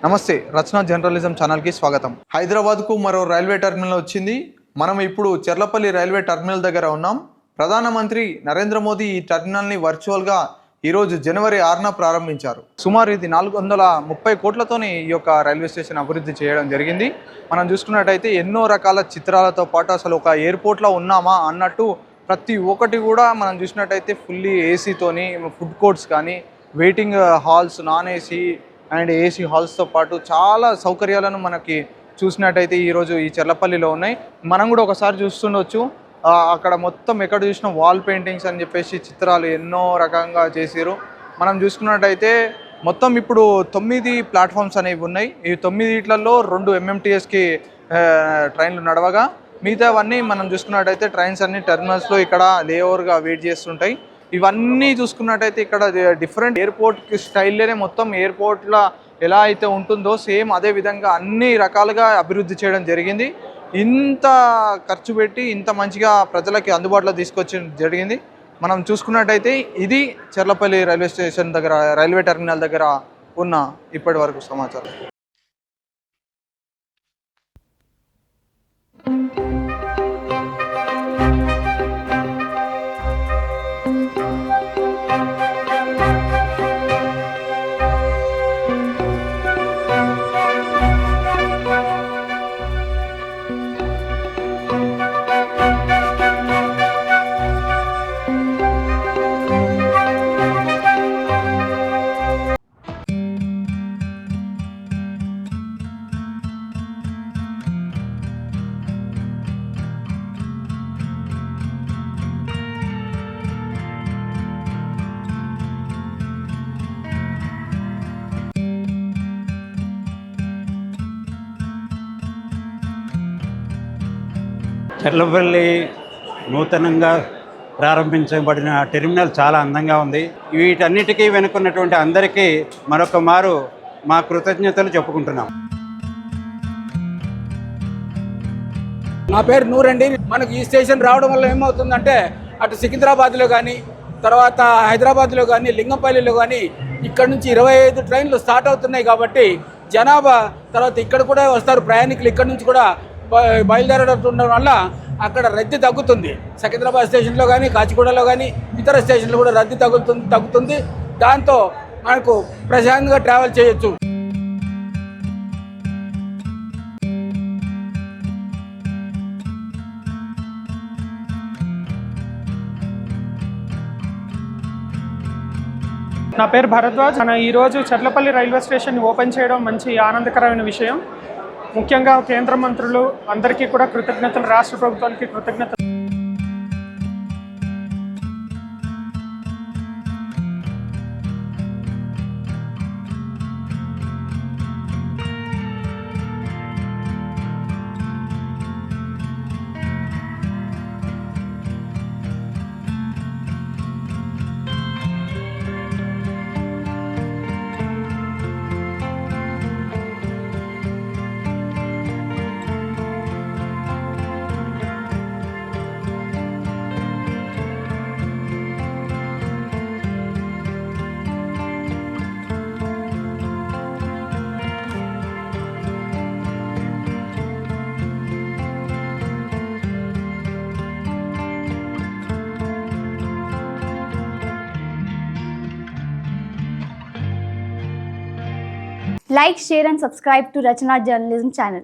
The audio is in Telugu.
నమస్తే, రచన జర్నలిజం ఛానల్కి స్వాగతం. హైదరాబాద్కు మరో రైల్వే టర్మినల్ వచ్చింది. మనం ఇప్పుడు చెర్లపల్లి రైల్వే టర్మినల్ దగ్గర ఉన్నాం. ప్రధానమంత్రి నరేంద్ర మోదీ ఈ టర్మినల్ని వర్చువల్గా ఈరోజు జనవరి 6న ప్రారంభించారు. సుమారు ఇది 430 కోట్లతోని ఈ యొక్క రైల్వే స్టేషన్ అభివృద్ధి చేయడం జరిగింది. మనం చూసుకున్నట్టయితే ఎన్నో రకాల చిత్రాలతో పాటు అసలు ఒక ఎయిర్పోర్ట్లో ఉన్నామా అన్నట్టు ప్రతి ఒక్కటి కూడా మనం చూసినట్టయితే ఫుల్లీ ఏసీతోని, ఫుడ్ కోర్ట్స్ కానీ, waiting halls, non AC and AC హాల్స్తో పాటు చాలా సౌకర్యాలను మనకి చూసినట్టయితే ఈరోజు ఈ చెర్లపల్లిలో ఉన్నాయి. మనం కూడా ఒకసారి చూస్తుండొచ్చు. అక్కడ మొత్తం ఎక్కడ చూసినా వాల్ పెయింటింగ్స్ అని చెప్పేసి చిత్రాలు ఎన్నో రకంగా చేసారు. మనం చూసుకున్నట్టయితే మొత్తం ఇప్పుడు 9 ప్లాట్ఫామ్స్ అనేవి ఉన్నాయి. ఈ 9 2 MMTSకి ట్రైన్లు నడవగా మిగతావన్నీ మనం చూసుకున్నట్టయితే ట్రైన్స్ అన్ని టెర్మినల్స్లో ఇక్కడ లేఓవర్గా వెయిట్ చేస్తుంటాయి. ఇవన్నీ చూసుకున్నట్టయితే ఇక్కడ డిఫరెంట్ ఎయిర్పోర్ట్కి స్టైల్లోనే మొత్తం ఎయిర్పోర్ట్లో ఎలా అయితే ఉంటుందో సేమ్ అదే విధంగా అన్ని రకాలుగా అభివృద్ధి చేయడం జరిగింది. ఇంత ఖర్చు పెట్టి ఇంత మంచిగా ప్రజలకి అందుబాటులో తీసుకొచ్చి జరిగింది. మనం చూసుకున్నట్టయితే ఇది చెర్లపల్లి రైల్వే స్టేషన్ దగ్గర, రైల్వే టెర్మినల్ దగ్గర ఉన్న ఇప్పటి వరకు సమాచారం. చెర్లపల్లి నూతనంగా ప్రారంభించబడిన టెర్మినల్ చాలా అందంగా ఉంది. వీటన్నిటికీ వెనుకున్నటువంటి అందరికీ మరొక మారు మా కృతజ్ఞతలు చెప్పుకుంటున్నాం. నా పేరు నూర్ అండి. మనకు ఈ స్టేషన్ రావడం వల్ల ఏమవుతుందంటే అటు సికింద్రాబాద్లో కానీ, తర్వాత హైదరాబాద్లో కానీ, లింగంపల్లిలో కానీ ఇక్కడ నుంచి 25 ట్రైన్లు స్టార్ట్ అవుతున్నాయి. కాబట్టి జనాభా తర్వాత ఇక్కడ కూడా వస్తారు ప్రయాణికులు. ఇక్కడ నుంచి కూడా బయలుదేరడం వల్ల అక్కడ రద్దీ తగ్గుతుంది. సికింద్రాబాద్ స్టేషన్లో కానీ, కాచిగూడలో కానీ, ఇతర స్టేషన్లో కూడా రద్దీ తగ్గుతుంది. దాంతో మనకు ప్రశాంతంగా ట్రావెల్ చేయొచ్చు. నా పేరు భరద్వాజ్. ఈరోజు చెర్లపల్లి రైల్వే స్టేషన్ ఓపెన్ చేయడం మంచి ఆనందకరమైన విషయం. ముఖ్యంగా కేంద్ర మంత్రులు అందరికీ కూడా కృతజ్ఞతలు, రాష్ట్ర ప్రభుత్వానికి కృతజ్ఞతలు. Like, share and subscribe to Rachana Journalism channel.